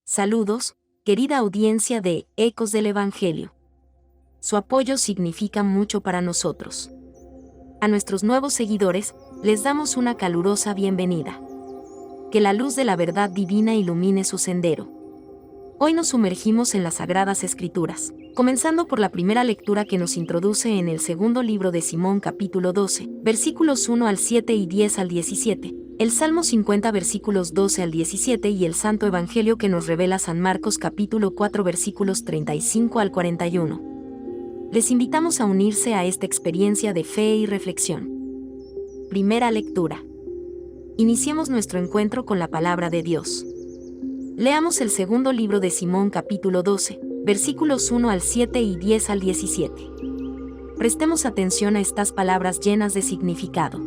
Saludos, querida audiencia de Ecos del Evangelio. Su apoyo significa mucho para nosotros. A nuestros nuevos seguidores, les damos una calurosa bienvenida. Que la luz de la verdad divina ilumine su sendero. Hoy nos sumergimos en las Sagradas Escrituras, comenzando por la primera lectura que nos introduce en el segundo libro de Simón capítulo 12, versículos 1 al 7 y 10 al 17, el Salmo 50 versículos 12 al 17 y el Santo Evangelio que nos revela San Marcos capítulo 4 versículos 35 al 41. Les invitamos a unirse a esta experiencia de fe y reflexión. Primera lectura. Iniciemos nuestro encuentro con la palabra de Dios. Leamos el segundo libro de Simón capítulo 12, versículos 1 al 7 y 10 al 17. Prestemos atención a estas palabras llenas de significado.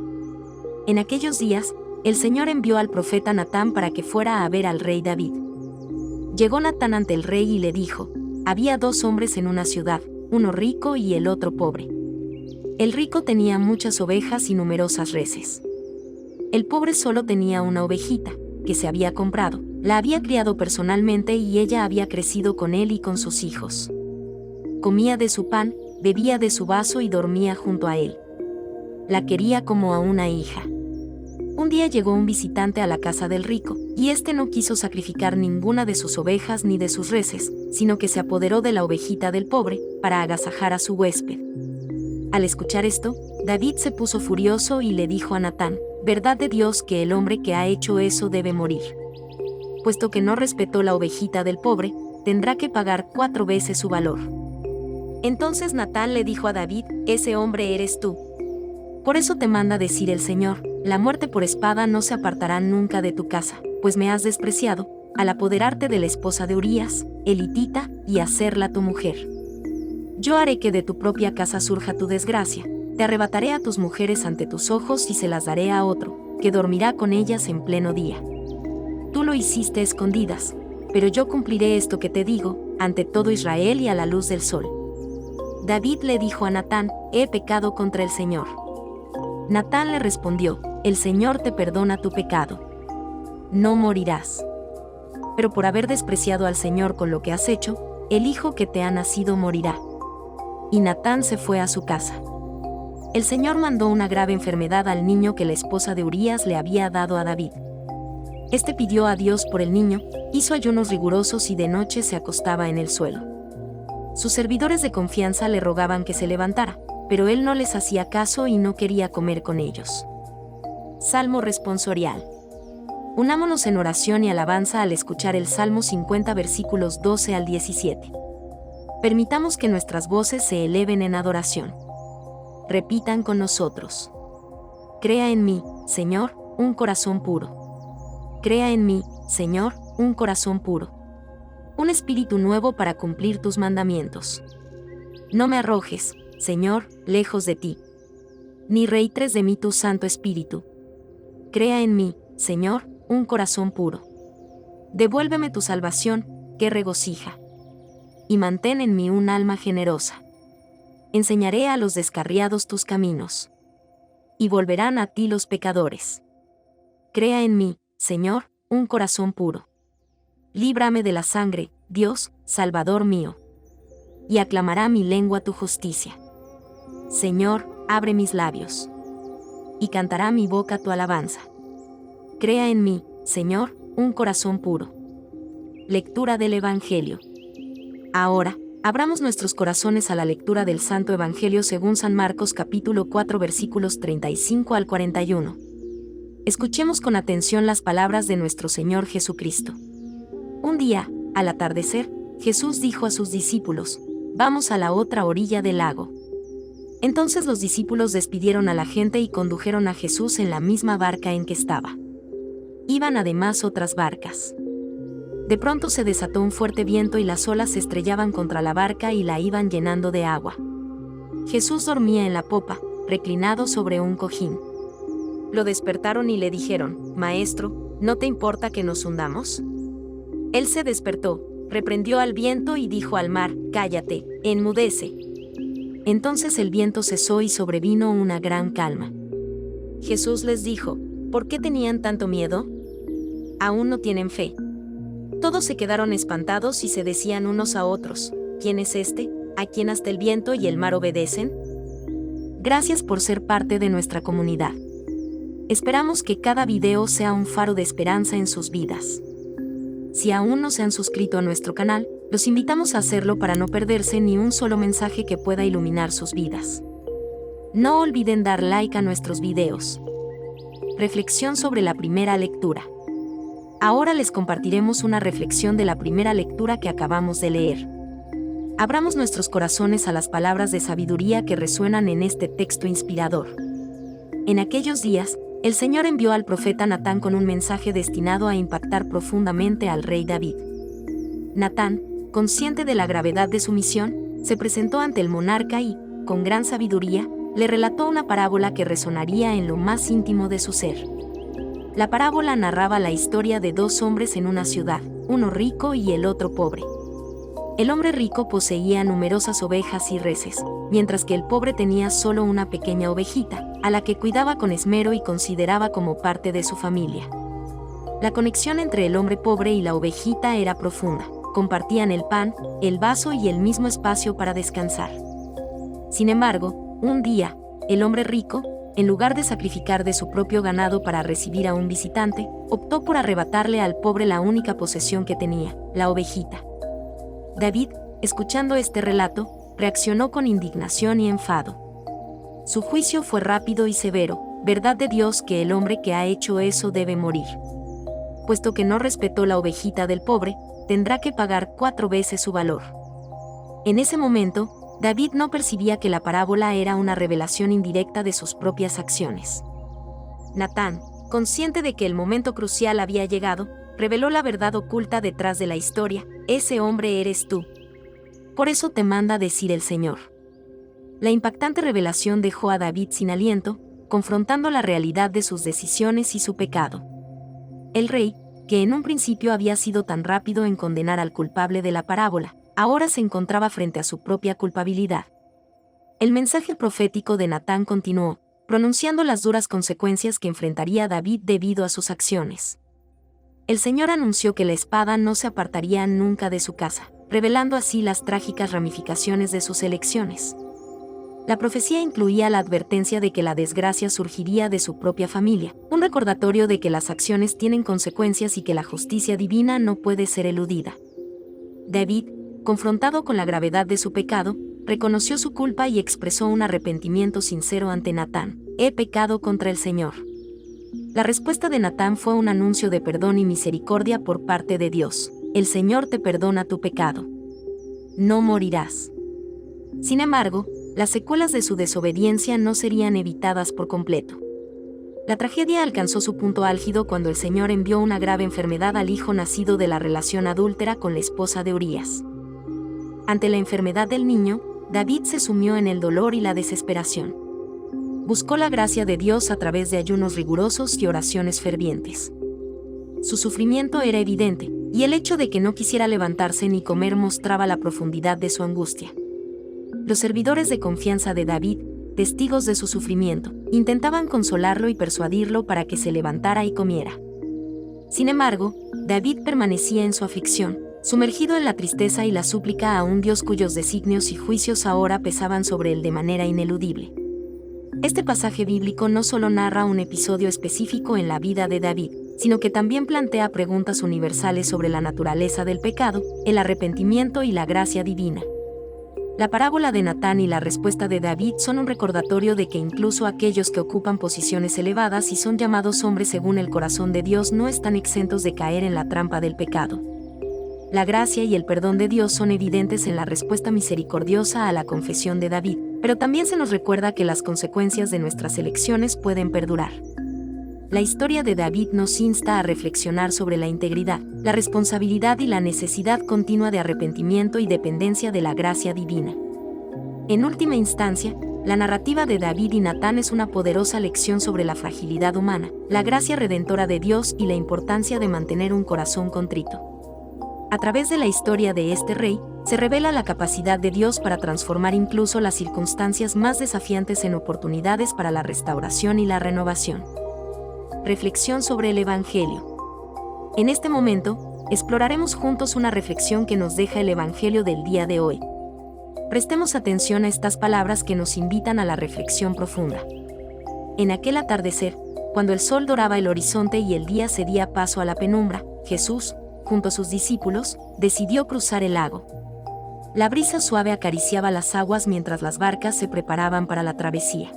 En aquellos días, el Señor envió al profeta Natán para que fuera a ver al rey David. Llegó Natán ante el rey y le dijo: había dos hombres en una ciudad, uno rico y el otro pobre. El rico tenía muchas ovejas y numerosas reses. El pobre solo tenía una ovejita, que se había comprado, la había criado personalmente y ella había crecido con él y con sus hijos. Comía de su pan, bebía de su vaso y dormía junto a él. La quería como a una hija. Un día llegó un visitante a la casa del rico, y éste no quiso sacrificar ninguna de sus ovejas ni de sus reses, sino que se apoderó de la ovejita del pobre, para agasajar a su huésped. Al escuchar esto, David se puso furioso y le dijo a Natán: verdad de Dios que el hombre que ha hecho eso debe morir. Puesto que no respetó la ovejita del pobre, tendrá que pagar 4 veces su valor. Entonces Natán le dijo a David: ese hombre eres tú. Por eso te manda decir el Señor: la muerte por espada no se apartará nunca de tu casa, pues me has despreciado, al apoderarte de la esposa de Urías, elitita, y hacerla tu mujer. Yo haré que de tu propia casa surja tu desgracia, te arrebataré a tus mujeres ante tus ojos y se las daré a otro, que dormirá con ellas en pleno día. Tú lo hiciste escondidas, pero yo cumpliré esto que te digo, ante todo Israel y a la luz del sol. David le dijo a Natán: he pecado contra el Señor. Natán le respondió: el Señor te perdona tu pecado. No morirás. Pero por haber despreciado al Señor con lo que has hecho, el hijo que te ha nacido morirá. Y Natán se fue a su casa. El Señor mandó una grave enfermedad al niño que la esposa de Urías le había dado a David. Este pidió a Dios por el niño, hizo ayunos rigurosos y de noche se acostaba en el suelo. Sus servidores de confianza le rogaban que se levantara, pero él no les hacía caso y no quería comer con ellos. Salmo responsorial. Unámonos en oración y alabanza al escuchar el Salmo 50 versículos 12 al 17. Permitamos que nuestras voces se eleven en adoración. Repitan con nosotros: crea en mí, Señor, un corazón puro. Crea en mí, Señor, un corazón puro. Un espíritu nuevo para cumplir tus mandamientos. No me arrojes, Señor, lejos de ti. Ni reitres de mí tu Santo Espíritu. Crea en mí, Señor, un corazón puro. Devuélveme tu salvación, que regocija. Y mantén en mí un alma generosa. Enseñaré a los descarriados tus caminos. Y volverán a ti los pecadores. Crea en mí, Señor, un corazón puro. Líbrame de la sangre, Dios, Salvador mío. Y aclamará mi lengua tu justicia. Señor, abre mis labios. Y cantará mi boca tu alabanza. Crea en mí, Señor, un corazón puro. Lectura del Evangelio. Ahora, abramos nuestros corazones a la lectura del Santo Evangelio según San Marcos capítulo 4 versículos 35 al 41. Escuchemos con atención las palabras de nuestro Señor Jesucristo. Un día, al atardecer, Jesús dijo a sus discípulos: vamos a la otra orilla del lago. Entonces los discípulos despidieron a la gente y condujeron a Jesús en la misma barca en que estaba. Iban además otras barcas. De pronto se desató un fuerte viento y las olas se estrellaban contra la barca y la iban llenando de agua. Jesús dormía en la popa, reclinado sobre un cojín. Lo despertaron y le dijeron: Maestro, ¿no te importa que nos hundamos? Él se despertó, reprendió al viento y dijo al mar: cállate, enmudece. Entonces el viento cesó y sobrevino una gran calma. Jesús les dijo: ¿por qué tenían tanto miedo? ¿Aún no tienen fe? Todos se quedaron espantados y se decían unos a otros: ¿quién es este, a quien hasta el viento y el mar obedecen? Gracias por ser parte de nuestra comunidad. Esperamos que cada video sea un faro de esperanza en sus vidas. Si aún no se han suscrito a nuestro canal, los invitamos a hacerlo para no perderse ni un solo mensaje que pueda iluminar sus vidas. No olviden dar like a nuestros videos. Reflexión sobre la primera lectura. Ahora les compartiremos una reflexión de la primera lectura que acabamos de leer. Abramos nuestros corazones a las palabras de sabiduría que resuenan en este texto inspirador. En aquellos días, el Señor envió al profeta Natán con un mensaje destinado a impactar profundamente al rey David. Natán, consciente de la gravedad de su misión, se presentó ante el monarca y, con gran sabiduría, le relató una parábola que resonaría en lo más íntimo de su ser. La parábola narraba la historia de dos hombres en una ciudad, uno rico y el otro pobre. El hombre rico poseía numerosas ovejas y reses, mientras que el pobre tenía solo una pequeña ovejita, a la que cuidaba con esmero y consideraba como parte de su familia. La conexión entre el hombre pobre y la ovejita era profunda. Compartían el pan, el vaso y el mismo espacio para descansar. Sin embargo, un día, el hombre rico, en lugar de sacrificar de su propio ganado para recibir a un visitante, optó por arrebatarle al pobre la única posesión que tenía, la ovejita. David, escuchando este relato, reaccionó con indignación y enfado. Su juicio fue rápido y severo: verdad de Dios que el hombre que ha hecho eso debe morir. Puesto que no respetó la ovejita del pobre, tendrá que pagar 4 veces su valor. En ese momento, David no percibía que la parábola era una revelación indirecta de sus propias acciones. Natán, consciente de que el momento crucial había llegado, reveló la verdad oculta detrás de la historia: ese hombre eres tú. Por eso te manda decir el Señor. La impactante revelación dejó a David sin aliento, confrontando la realidad de sus decisiones y su pecado. El rey, que en un principio había sido tan rápido en condenar al culpable de la parábola, ahora se encontraba frente a su propia culpabilidad. El mensaje profético de Natán continuó, pronunciando las duras consecuencias que enfrentaría David debido a sus acciones. El Señor anunció que la espada no se apartaría nunca de su casa, revelando así las trágicas ramificaciones de sus elecciones. La profecía incluía la advertencia de que la desgracia surgiría de su propia familia, un recordatorio de que las acciones tienen consecuencias y que la justicia divina no puede ser eludida. David, confrontado con la gravedad de su pecado, reconoció su culpa y expresó un arrepentimiento sincero ante Natán: he pecado contra el Señor. La respuesta de Natán fue un anuncio de perdón y misericordia por parte de Dios: el Señor te perdona tu pecado. No morirás. Sin embargo, las secuelas de su desobediencia no serían evitadas por completo. La tragedia alcanzó su punto álgido cuando el Señor envió una grave enfermedad al hijo nacido de la relación adúltera con la esposa de Urías. Ante la enfermedad del niño, David se sumió en el dolor y la desesperación. Buscó la gracia de Dios a través de ayunos rigurosos y oraciones fervientes. Su sufrimiento era evidente, y el hecho de que no quisiera levantarse ni comer mostraba la profundidad de su angustia. Los servidores de confianza de David, testigos de su sufrimiento, intentaban consolarlo y persuadirlo para que se levantara y comiera. Sin embargo, David permanecía en su aflicción, sumergido en la tristeza y la súplica a un Dios cuyos designios y juicios ahora pesaban sobre él de manera ineludible. Este pasaje bíblico no solo narra un episodio específico en la vida de David, sino que también plantea preguntas universales sobre la naturaleza del pecado, el arrepentimiento y la gracia divina. La parábola de Natán y la respuesta de David son un recordatorio de que incluso aquellos que ocupan posiciones elevadas y son llamados hombres según el corazón de Dios no están exentos de caer en la trampa del pecado. La gracia y el perdón de Dios son evidentes en la respuesta misericordiosa a la confesión de David, pero también se nos recuerda que las consecuencias de nuestras elecciones pueden perdurar. La historia de David nos insta a reflexionar sobre la integridad, la responsabilidad y la necesidad continua de arrepentimiento y dependencia de la gracia divina. En última instancia, la narrativa de David y Natán es una poderosa lección sobre la fragilidad humana, la gracia redentora de Dios y la importancia de mantener un corazón contrito. A través de la historia de este rey, se revela la capacidad de Dios para transformar incluso las circunstancias más desafiantes en oportunidades para la restauración y la renovación. Reflexión sobre el Evangelio. En este momento, exploraremos juntos una reflexión que nos deja el Evangelio del día de hoy. Prestemos atención a estas palabras que nos invitan a la reflexión profunda. En aquel atardecer, cuando el sol doraba el horizonte y el día cedía paso a la penumbra, Jesús, junto a sus discípulos, decidió cruzar el lago. La brisa suave acariciaba las aguas mientras las barcas se preparaban para la travesía.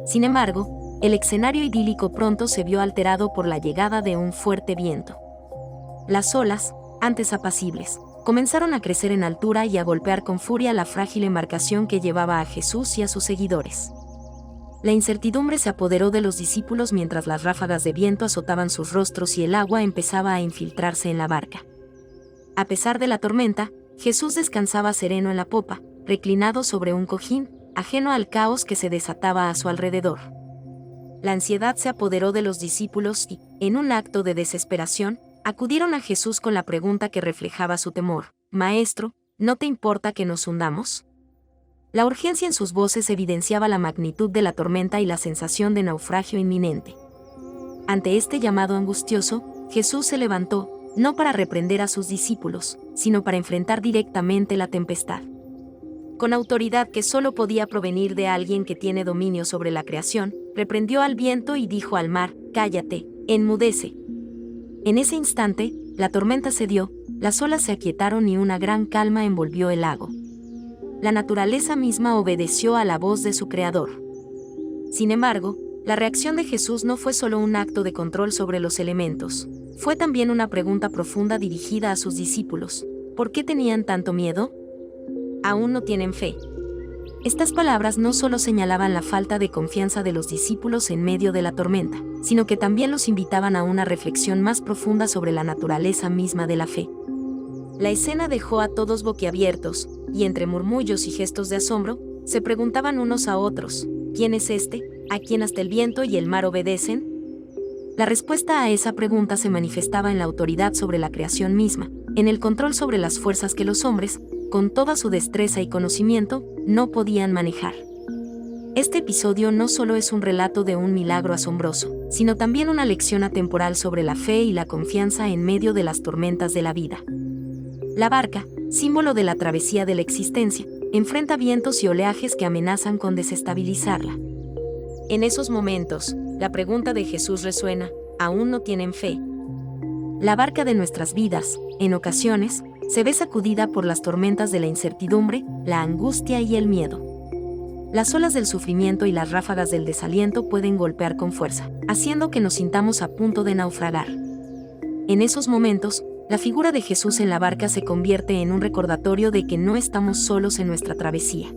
Sin embargo, el escenario idílico pronto se vio alterado por la llegada de un fuerte viento. Las olas, antes apacibles, comenzaron a crecer en altura y a golpear con furia la frágil embarcación que llevaba a Jesús y a sus seguidores. La incertidumbre se apoderó de los discípulos mientras las ráfagas de viento azotaban sus rostros y el agua empezaba a infiltrarse en la barca. A pesar de la tormenta, Jesús descansaba sereno en la popa, reclinado sobre un cojín, ajeno al caos que se desataba a su alrededor. La ansiedad se apoderó de los discípulos y, en un acto de desesperación, acudieron a Jesús con la pregunta que reflejaba su temor: «Maestro, ¿no te importa que nos hundamos?». La urgencia en sus voces evidenciaba la magnitud de la tormenta y la sensación de naufragio inminente. Ante este llamado angustioso, Jesús se levantó, no para reprender a sus discípulos, sino para enfrentar directamente la tempestad. Con autoridad que solo podía provenir de alguien que tiene dominio sobre la creación, reprendió al viento y dijo al mar: «Cállate, enmudece». En ese instante, la tormenta cedió, las olas se aquietaron y una gran calma envolvió el lago. La naturaleza misma obedeció a la voz de su creador. Sin embargo, la reacción de Jesús no fue solo un acto de control sobre los elementos, fue también una pregunta profunda dirigida a sus discípulos: ¿por qué tenían tanto miedo? ¿Aún no tienen fe? Estas palabras no solo señalaban la falta de confianza de los discípulos en medio de la tormenta, sino que también los invitaban a una reflexión más profunda sobre la naturaleza misma de la fe. La escena dejó a todos boquiabiertos, y entre murmullos y gestos de asombro, se preguntaban unos a otros: ¿quién es este, a quien hasta el viento y el mar obedecen? La respuesta a esa pregunta se manifestaba en la autoridad sobre la creación misma, en el control sobre las fuerzas que los hombres, con toda su destreza y conocimiento, no podían manejar. Este episodio no solo es un relato de un milagro asombroso, sino también una lección atemporal sobre la fe y la confianza en medio de las tormentas de la vida. La barca, símbolo de la travesía de la existencia, enfrenta vientos y oleajes que amenazan con desestabilizarla. En esos momentos, la pregunta de Jesús resuena: ¿aún no tienen fe? La barca de nuestras vidas, en ocasiones, se ve sacudida por las tormentas de la incertidumbre, la angustia y el miedo. Las olas del sufrimiento y las ráfagas del desaliento pueden golpear con fuerza, haciendo que nos sintamos a punto de naufragar. En esos momentos, la figura de Jesús en la barca se convierte en un recordatorio de que no estamos solos en nuestra travesía.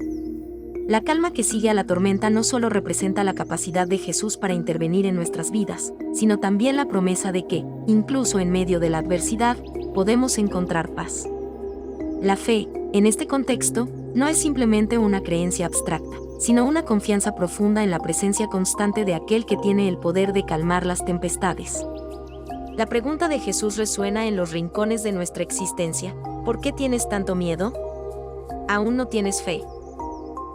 La calma que sigue a la tormenta no solo representa la capacidad de Jesús para intervenir en nuestras vidas, sino también la promesa de que, incluso en medio de la adversidad, podemos encontrar paz. La fe, en este contexto, no es simplemente una creencia abstracta, sino una confianza profunda en la presencia constante de aquel que tiene el poder de calmar las tempestades. La pregunta de Jesús resuena en los rincones de nuestra existencia: ¿por qué tienes tanto miedo? ¿Aún no tienes fe?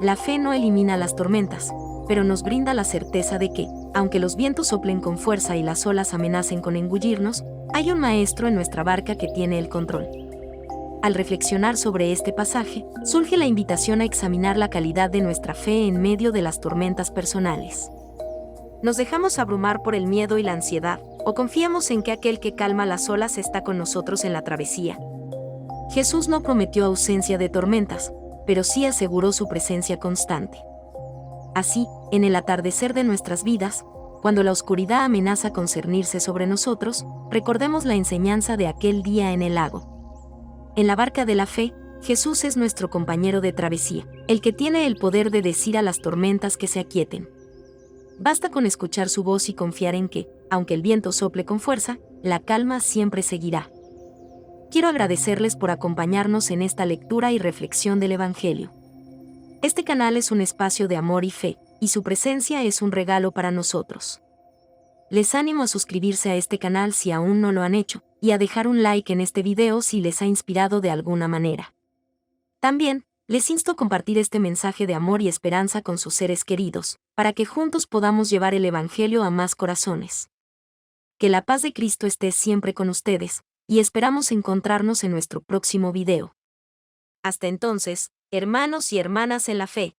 La fe no elimina las tormentas, pero nos brinda la certeza de que, aunque los vientos soplen con fuerza y las olas amenacen con engullirnos, hay un maestro en nuestra barca que tiene el control. Al reflexionar sobre este pasaje, surge la invitación a examinar la calidad de nuestra fe en medio de las tormentas personales. ¿Nos dejamos abrumar por el miedo y la ansiedad, o confiamos en que aquel que calma las olas está con nosotros en la travesía? Jesús no prometió ausencia de tormentas, pero sí aseguró su presencia constante. Así, en el atardecer de nuestras vidas, cuando la oscuridad amenaza con cernirse sobre nosotros, recordemos la enseñanza de aquel día en el lago. En la barca de la fe, Jesús es nuestro compañero de travesía, el que tiene el poder de decir a las tormentas que se aquieten. Basta con escuchar su voz y confiar en que, aunque el viento sople con fuerza, la calma siempre seguirá. Quiero agradecerles por acompañarnos en esta lectura y reflexión del Evangelio. Este canal es un espacio de amor y fe, y su presencia es un regalo para nosotros. Les animo a suscribirse a este canal si aún no lo han hecho, y a dejar un like en este video si les ha inspirado de alguna manera. También, les insto a compartir este mensaje de amor y esperanza con sus seres queridos, para que juntos podamos llevar el Evangelio a más corazones. Que la paz de Cristo esté siempre con ustedes. y esperamos encontrarnos en nuestro próximo video. Hasta entonces, hermanos y hermanas en la fe.